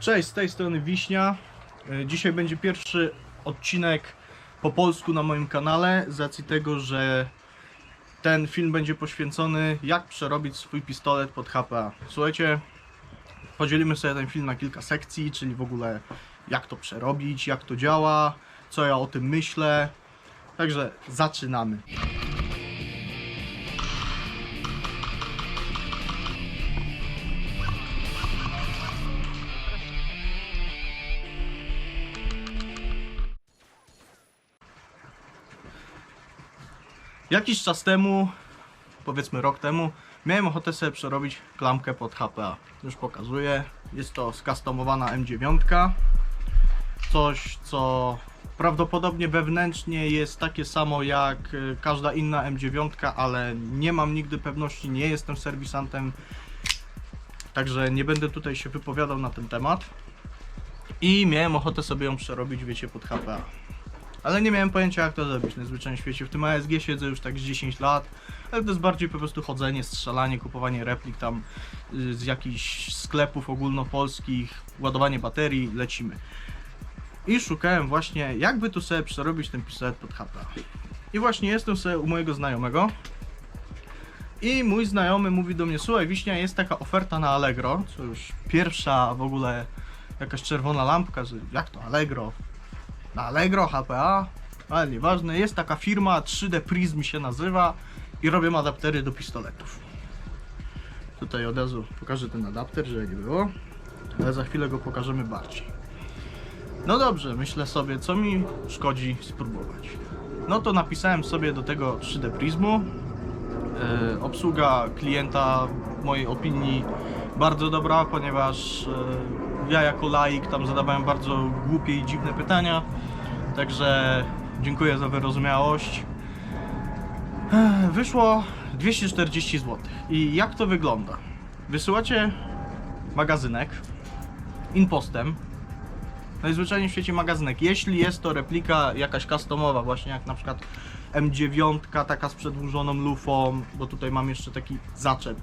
Cześć, z tej strony Wiśnia. Dzisiaj będzie pierwszy odcinek po polsku na moim kanale, z racji tego, że ten film będzie poświęcony jak przerobić swój pistolet pod HPA. Słuchajcie, podzielimy sobie ten film na kilka sekcji, czyli w ogóle jak to przerobić, jak to działa, co ja o tym myślę. Także zaczynamy. Jakiś czas temu, powiedzmy rok temu, miałem ochotę sobie przerobić klamkę pod HPA. Już pokazuję. Jest to skustomowana M9. Coś, co prawdopodobnie wewnętrznie jest takie samo jak każda inna M9, ale nie mam nigdy pewności, nie jestem serwisantem. Także nie będę tutaj się wypowiadał na ten temat. I miałem ochotę sobie ją przerobić, wiecie, pod HPA. Ale nie miałem pojęcia, jak to zrobić. Najzwyczajniej w świecie w tym ASG siedzę już tak z 10 lat, ale to jest bardziej po prostu chodzenie, strzelanie, kupowanie replik tam z jakichś sklepów ogólnopolskich, ładowanie baterii, lecimy. I szukałem właśnie, jakby tu sobie przerobić ten pistolet pod HPA. I właśnie jestem sobie u mojego znajomego i mój znajomy mówi do mnie: słuchaj Wiśnia, jest taka oferta na Allegro, co już pierwsza w ogóle jakaś czerwona lampka, że jak to Allegro? Na Allegro, HPA, ale nieważne, jest taka firma 3D Prism się nazywa i robią adaptery do pistoletów. Tutaj od razu pokażę ten adapter, żeby nie było, ale za chwilę go pokażemy bardziej. No dobrze, myślę sobie, co mi szkodzi spróbować. No to napisałem sobie do tego 3D Prismu. Obsługa klienta w mojej opinii bardzo dobra, ponieważ ja jako laik tam zadawałem bardzo głupie i dziwne pytania. Także dziękuję za wyrozumiałość. Wyszło 240 zł. I jak to wygląda? Wysyłacie magazynek impostem. Najzwyczajniej w świecie magazynek. Jeśli jest to replika jakaś customowa, właśnie jak na przykład M9, taka z przedłużoną lufą, bo tutaj mam jeszcze taki zaczep.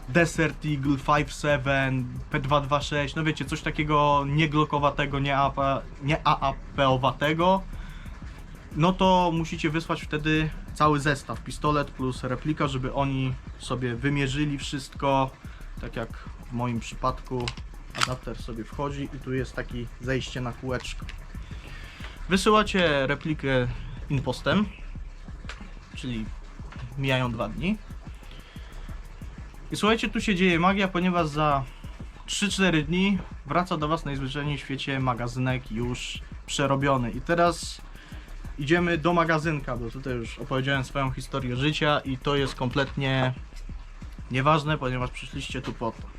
Desert Eagle 5.7, P226, no wiecie, coś takiego nieglokowatego, nie AAP-owatego, no to musicie wysłać wtedy cały zestaw, pistolet plus replika, żeby oni sobie wymierzyli wszystko, tak jak w moim przypadku adapter sobie wchodzi i tu jest takie zejście na kółeczko. Wysyłacie replikę impostem, czyli mijają 2 dni. I słuchajcie, tu się dzieje magia, ponieważ za 3-4 dni wraca do Was najzwyczajniej w świecie magazynek już przerobiony. I teraz idziemy do magazynka, bo tutaj już opowiedziałem swoją historię życia i to jest kompletnie nieważne, ponieważ przyszliście tu po to.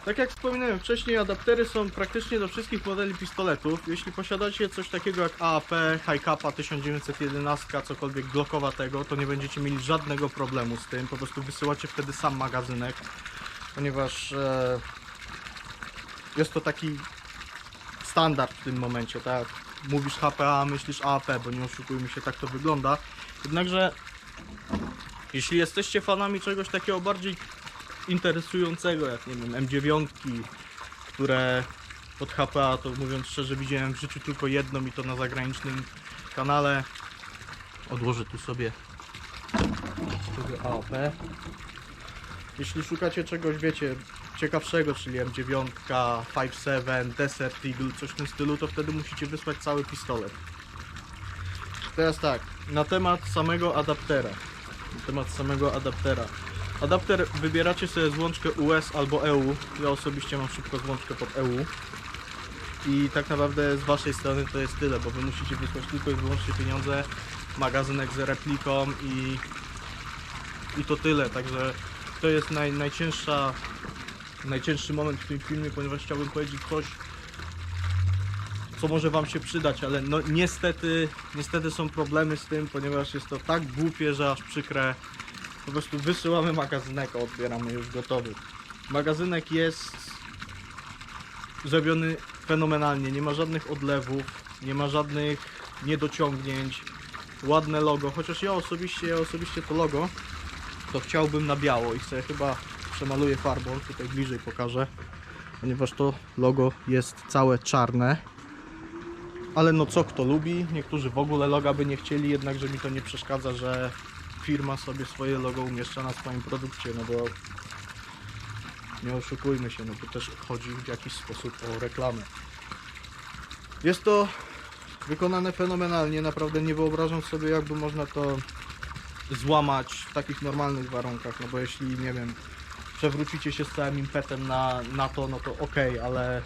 Tak jak wspominałem wcześniej, adaptery są praktycznie do wszystkich modeli pistoletów. Jeśli posiadacie coś takiego jak AAP, Hi-Capa 1911, cokolwiek glokowatego, to nie będziecie mieli żadnego problemu z tym. Po prostu wysyłacie wtedy sam magazynek, ponieważ jest to taki standard w tym momencie, tak? Mówisz HPA, myślisz AAP, bo nie oszukujmy się, tak to wygląda. Jednakże jeśli jesteście fanami czegoś takiego bardziej interesującego, jak nie wiem, M9, które pod HPA, to mówiąc szczerze, widziałem w życiu tylko jedną i to na zagranicznym kanale. Odłożę tu sobie tego AAP. Jeśli szukacie czegoś, wiecie, ciekawszego, czyli M9, 5.7, Desert Eagle, coś w tym stylu, to wtedy musicie wysłać cały pistolet. Teraz tak, na temat samego adaptera. Adapter wybieracie sobie złączkę US albo EU. Ja osobiście mam szybko złączkę pod EU. I tak naprawdę z Waszej strony to jest tyle, bo Wy musicie wysłać tylko i wyłącznie pieniądze, magazynek z repliką i to tyle. Także to jest najcięższy moment w tym filmie, ponieważ chciałbym powiedzieć coś, co może Wam się przydać, ale no niestety są problemy z tym, ponieważ jest to tak głupie, że aż przykre. Po prostu wysyłamy magazynek, a odbieramy już gotowy. Magazynek jest zrobiony fenomenalnie, nie ma żadnych odlewów, nie ma żadnych niedociągnięć, ładne logo, chociaż ja osobiście to logo to chciałbym na biało i chcę chyba przemaluję farbą, tutaj bliżej pokażę, ponieważ to logo jest całe czarne. Ale no co kto lubi, niektórzy w ogóle loga by nie chcieli, jednakże mi to nie przeszkadza, że firma sobie swoje logo umieszcza na swoim produkcie, no bo nie oszukujmy się, no to też chodzi w jakiś sposób o reklamę. Jest to wykonane fenomenalnie, naprawdę nie wyobrażam sobie, jakby można to złamać w takich normalnych warunkach, no bo jeśli, nie wiem, przewrócicie się z całym impetem na to, no to okej, ale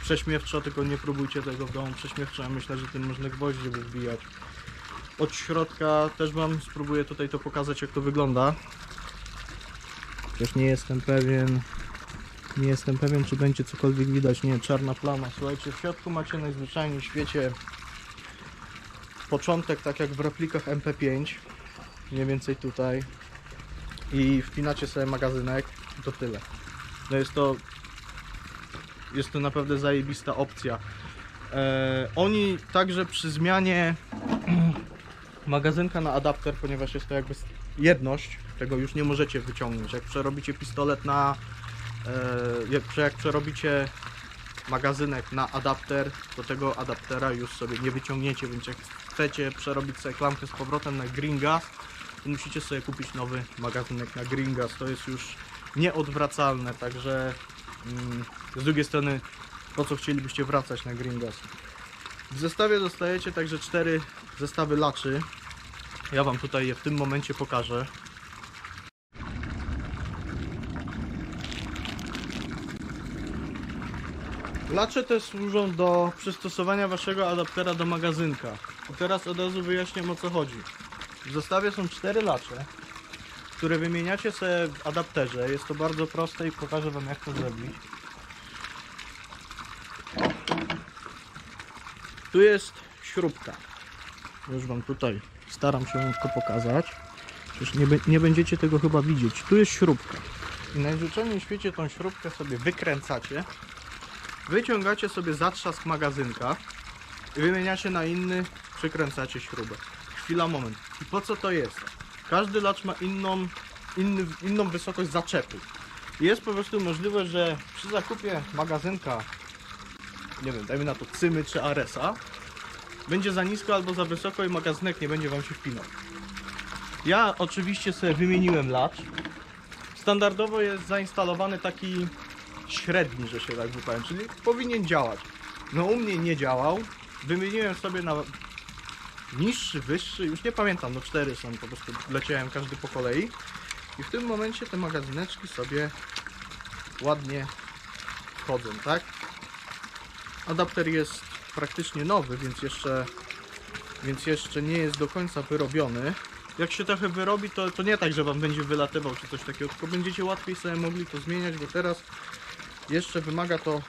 prześmiewczo, tylko nie próbujcie tego w domu prześmiewczo, ja myślę, że tym można gwoździe wybijać. Od środka też wam spróbuję tutaj to pokazać, jak to wygląda. Też nie jestem pewien, czy będzie cokolwiek widać. Nie, czarna plama. Słuchajcie, w środku macie najzwyczajniej w świecie początek, tak jak w replikach MP5, mniej więcej tutaj, i wpinacie sobie magazynek, to tyle. No jest to naprawdę zajebista opcja. Oni także przy zmianie magazynka na adapter, ponieważ jest to jakby jedność, tego już nie możecie wyciągnąć. Jak przerobicie pistolet na jak przerobicie magazynek na adapter, to tego adaptera już sobie nie wyciągniecie, więc jak chcecie przerobić sobie klamkę z powrotem na green gas, to musicie sobie kupić nowy magazynek na green gas. To jest już nieodwracalne, także z drugiej strony, po co chcielibyście wracać na green gas? W zestawie dostajecie także 4 zestawy laczy. Ja wam tutaj je w tym momencie pokażę. Lacze te służą do przystosowania waszego adaptera do magazynka. I teraz od razu wyjaśniam, o co chodzi. W zestawie są 4 lacze, które wymieniacie sobie w adapterze. Jest to bardzo proste i pokażę wam, jak to zrobić. Tu jest śrubka. Już wam tutaj staram się to pokazać. Przecież nie będziecie tego chyba widzieć. Tu jest śrubka. I najzwyczajniej w świecie tą śrubkę sobie wykręcacie. Wyciągacie sobie zatrzask magazynka i wymieniacie na inny, przykręcacie śrubę. Chwila, moment. I po co to jest? Każdy lacz ma inną wysokość zaczepy. I jest po prostu możliwe, że przy zakupie magazynka, nie wiem, dajmy na to Cymy czy Aresa, będzie za nisko albo za wysoko i magazynek nie będzie wam się wpinał. Ja oczywiście sobie wymieniłem lacz. Standardowo jest zainstalowany taki średni, że się tak wypowiem, czyli powinien działać. No u mnie nie działał. Wymieniłem sobie na niższy, wyższy, już nie pamiętam, no 4 są, po prostu leciałem każdy po kolei. I w tym momencie te magazyneczki sobie ładnie wchodzą, tak? Adapter jest praktycznie nowy, więc jeszcze nie jest do końca wyrobiony. Jak się trochę wyrobi, to nie tak, że wam będzie wylatywał czy coś takiego, tylko będziecie łatwiej sobie mogli to zmieniać, bo teraz jeszcze wymaga to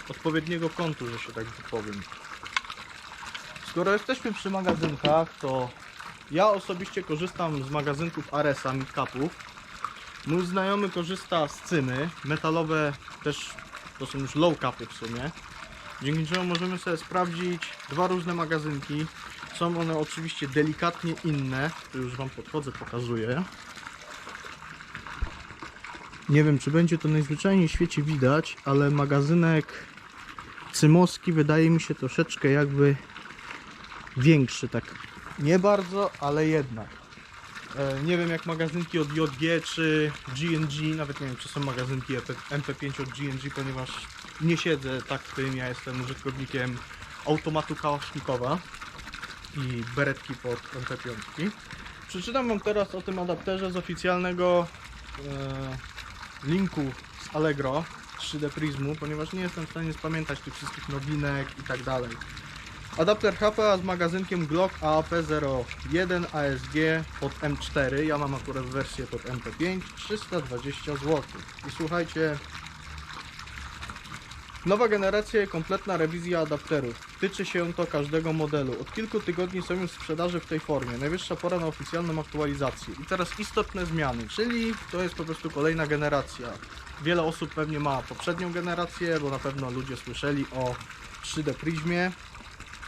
odpowiedniego kątu, że się tak wypowiem. Skoro jesteśmy przy magazynkach, to ja osobiście korzystam z magazynków Aresa, mid-capów. Mój znajomy korzysta z Cymy, metalowe też, to są już low-capy w sumie. Dzięki czemu możemy sobie sprawdzić 2 różne magazynki. Są one oczywiście delikatnie inne, tu już wam podchodzę, pokazuję. Nie wiem, czy będzie to najzwyczajniej w świecie widać, ale magazynek cymowski wydaje mi się troszeczkę jakby większy, tak nie bardzo, ale jednak. Nie wiem jak magazynki od JG czy G&G, nawet nie wiem czy są magazynki MP5 od G&G, ponieważ nie siedzę tak w tym, ja jestem użytkownikiem automatu Kałasznikowa i beretki pod MP5. Przeczytam wam teraz o tym adapterze z oficjalnego linku z Allegro 3D Prismu, ponieważ nie jestem w stanie spamiętać tych wszystkich nowinek i tak dalej. Adapter HPA z magazynkiem Glock AAP01 ASG pod M4, ja mam akurat wersję pod MP5, 320 zł. I słuchajcie, nowa generacja i kompletna rewizja adapterów. Tyczy się to każdego modelu. Od kilku tygodni są już w sprzedaży w tej formie. Najwyższa pora na oficjalną aktualizację. I teraz istotne zmiany, czyli to jest po prostu kolejna generacja. Wiele osób pewnie ma poprzednią generację, bo na pewno ludzie słyszeli o 3D Prismie.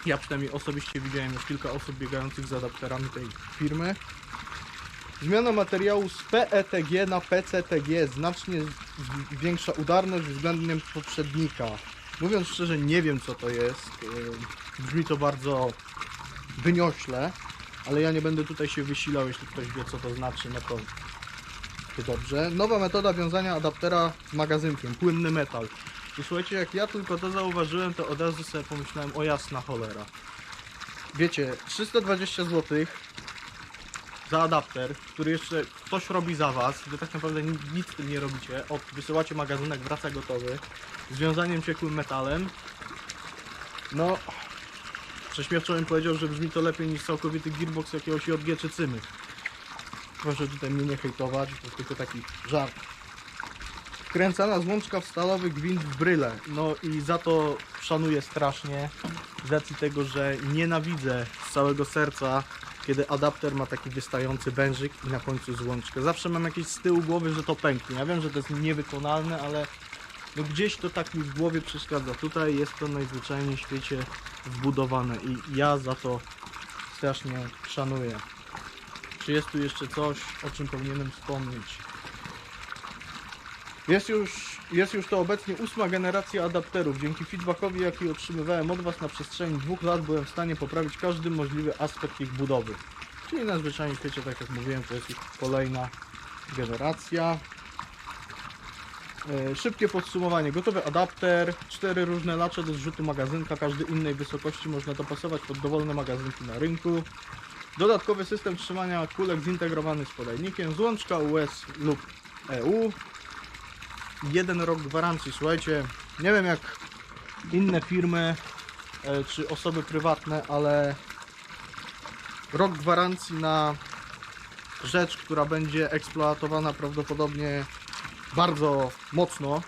Ja przynajmniej osobiście widziałem już kilka osób biegających z adapterami tej firmy. Zmiana materiału z PETG na PCTG, znacznie większa udarność względem poprzednika. Mówiąc szczerze, nie wiem co to jest. Brzmi to bardzo wyniośle, ale ja nie będę tutaj się wysilał. Jeśli ktoś wie co to znaczy, no to dobrze. Nowa metoda wiązania adaptera z magazynkiem, płynny metal. I słuchajcie, jak ja tylko to zauważyłem, to od razu sobie pomyślałem, o jasna cholera. Wiecie, 320 zł za adapter, który jeszcze ktoś robi za was, wy tak naprawdę nic z tym nie robicie. Wysyłacie magazynek, wraca gotowy, z wiązaniem ciekłym metalem. No, prześmiewczo bym powiedział, że brzmi to lepiej niż całkowity gearbox jakiegoś JG czy Cymy. Proszę tutaj mnie nie hejtować, to tylko taki żart. Wkręcana złączka w stalowy gwint w bryle. No i za to szanuję strasznie, z racji tego, że nienawidzę z całego serca, kiedy adapter ma taki wystający wężyk i na końcu złączkę. Zawsze mam jakieś z tyłu głowy, że to pęknie. Ja wiem, że to jest niewykonalne, ale no gdzieś to tak mi w głowie przeszkadza. Tutaj jest to najzwyczajniej w świecie wbudowane i ja za to strasznie szanuję. Czy jest tu jeszcze coś, o czym powinienem wspomnieć? Jest już to obecnie 8. generacja adapterów. Dzięki feedbackowi, jaki otrzymywałem od Was na przestrzeni 2 lat, byłem w stanie poprawić każdy możliwy aspekt ich budowy. Czyli na zwyczajnym świecie, tak jak mówiłem, to jest już kolejna generacja. Szybkie podsumowanie. Gotowy adapter, 4 różne lacze do zrzutu magazynka, każdy innej wysokości można dopasować pod dowolne magazynki na rynku. Dodatkowy system trzymania kulek zintegrowany z podajnikiem, złączka US lub EU. 1 rok gwarancji. Słuchajcie, nie wiem jak inne firmy czy osoby prywatne, ale rok gwarancji na rzecz, która będzie eksploatowana prawdopodobnie bardzo mocno,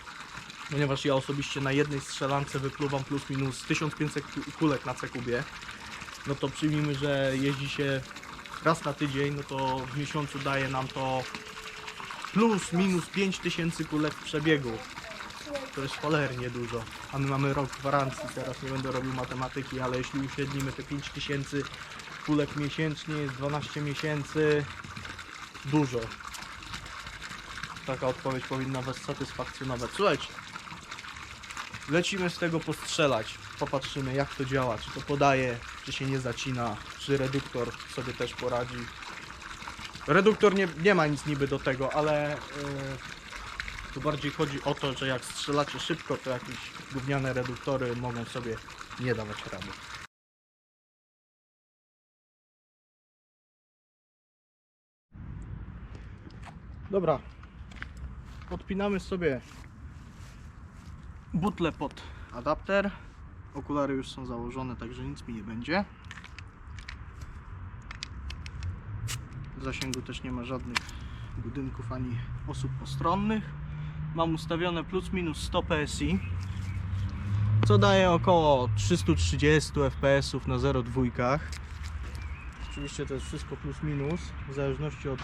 ponieważ ja osobiście na jednej strzelance wypluwam plus minus 1500 kulek na C-kubie, no to przyjmijmy, że jeździ się raz na tydzień, no to w miesiącu daje nam to plus minus 5000 kulek w przebiegu. To jest cholernie dużo, a my mamy rok gwarancji. Teraz nie będę robił matematyki, ale jeśli uśrednimy te 5000 kulek miesięcznie, jest 12 miesięcy, dużo. Taka odpowiedź powinna Was satysfakcjonować. Słuchajcie, lecimy z tego postrzelać, popatrzymy jak to działa, czy to podaje, czy się nie zacina, czy reduktor sobie też poradzi. Reduktor nie ma nic niby do tego, ale tu bardziej chodzi o to, że jak strzelacie szybko, to jakieś gówniane reduktory mogą sobie nie dawać rady. Dobra, podpinamy sobie butlę pod adapter. Okulary już są założone, także nic mi nie będzie. W zasięgu też nie ma żadnych budynków ani osób postronnych. Mam ustawione plus minus 100 PSI, co daje około 330 fps na 0,2. Oczywiście to jest wszystko plus minus, w zależności od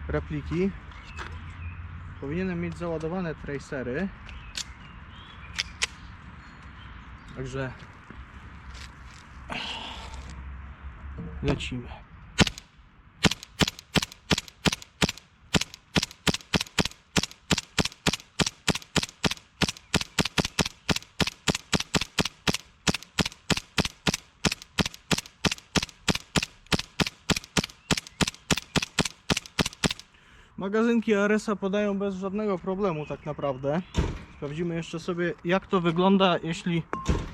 repliki. Powinienem mieć załadowane tracery, także lecimy. Magazynki ARS-a podają bez żadnego problemu tak naprawdę. Sprawdzimy jeszcze sobie jak to wygląda, jeśli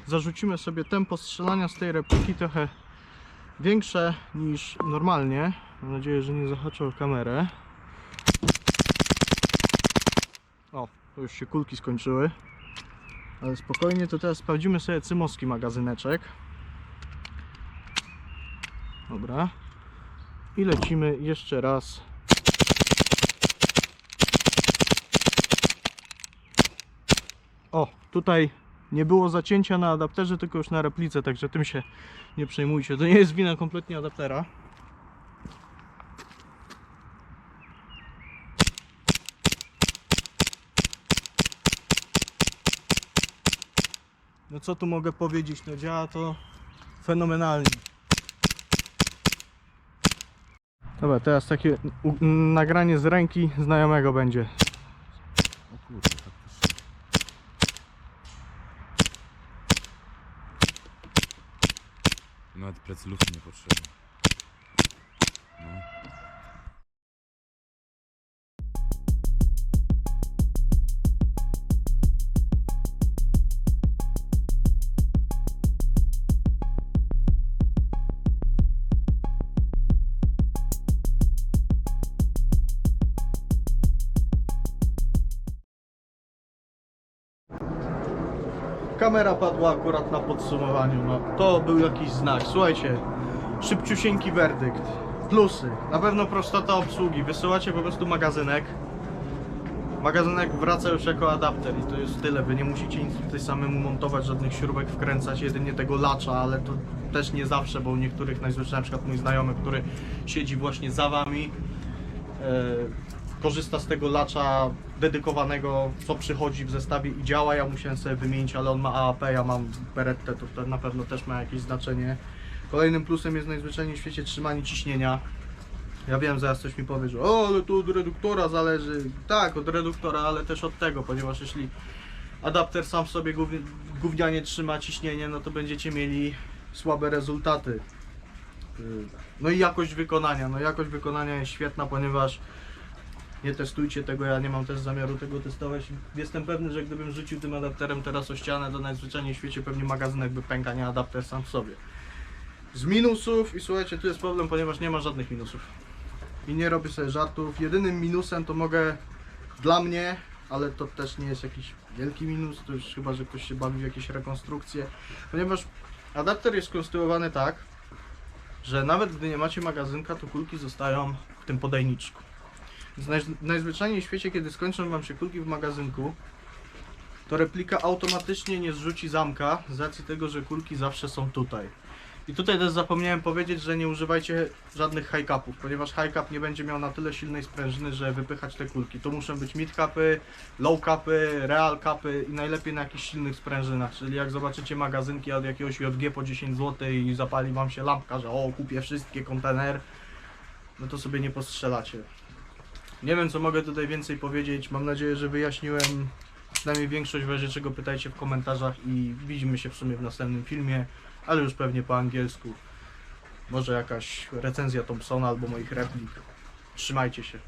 zarzucimy sobie tempo strzelania z tej repliki trochę większe niż normalnie. Mam nadzieję, że nie zahaczę o kamerę. O, to już się kulki skończyły. Ale spokojnie, to teraz sprawdzimy sobie cymowski magazyneczek. Dobra. I lecimy jeszcze raz. O, tutaj nie było zacięcia na adapterze, tylko już na replice, także tym się nie przejmujcie. To nie jest wina kompletnie adaptera. No co tu mogę powiedzieć, no działa to fenomenalnie. Dobra, teraz takie nagranie z ręki znajomego będzie. O kurde, faktycznie. Nawet plecylówki nie potrzeba. No. Kamera padła akurat na podsumowaniu, no to był jakiś znak. Słuchajcie, szybciusieńki werdykt. Plusy, na pewno prostota obsługi, wysyłacie po prostu magazynek. Magazynek wraca już jako adapter i to jest tyle, wy nie musicie nic tutaj samemu montować, żadnych śrubek wkręcać, jedynie tego lacza, ale to też nie zawsze, bo u niektórych, najzwyczajniej na przykład mój znajomy, który siedzi właśnie za wami, korzysta z tego lacza dedykowanego, co przychodzi w zestawie i działa. Ja musiałem sobie wymienić, ale on ma AAP, ja mam Berettę, to na pewno też ma jakieś znaczenie. Kolejnym plusem jest najzwyczajniej w świecie trzymanie ciśnienia. Ja wiem, zaraz coś mi powie, że o, ale to od reduktora zależy. Tak, od reduktora, ale też od tego, ponieważ jeśli adapter sam w sobie gównianie trzyma ciśnienie, no to będziecie mieli słabe rezultaty. No i jakość wykonania. No jakość wykonania jest świetna, ponieważ nie testujcie tego, ja nie mam też zamiaru tego testować. Jestem pewny, że gdybym rzucił tym adapterem teraz o ścianę, to najzwyczajniej w świecie pewnie magazynek by pęka, nie adapter sam w sobie. Z minusów, i słuchajcie, tu jest problem, ponieważ nie ma żadnych minusów. I nie robię sobie żartów. Jedynym minusem to mogę dla mnie, ale to też nie jest jakiś wielki minus, to już chyba, że ktoś się bawi w jakieś rekonstrukcje, ponieważ adapter jest skonstruowany tak, że nawet gdy nie macie magazynka, to kulki zostają w tym podajniczku. Więc najzwyczajniej w świecie, kiedy skończą wam się kulki w magazynku, to replika automatycznie nie zrzuci zamka z racji tego, że kulki zawsze są tutaj. I tutaj też zapomniałem powiedzieć, że nie używajcie żadnych high-capów, ponieważ high-cap nie będzie miał na tyle silnej sprężyny, że wypychać te kulki. To muszą być mid-capy, low-capy, real-capy i najlepiej na jakichś silnych sprężynach. Czyli jak zobaczycie magazynki od jakiegoś JG po 10 zł i zapali wam się lampka, że o, kupię wszystkie kontener, no to sobie nie postrzelacie. Nie wiem, co mogę tutaj więcej powiedzieć. Mam nadzieję, że wyjaśniłem przynajmniej większość, w razie czego pytajcie w komentarzach i widzimy się w sumie w następnym filmie, ale już pewnie po angielsku. Może jakaś recenzja Thompsona albo moich replik. Trzymajcie się.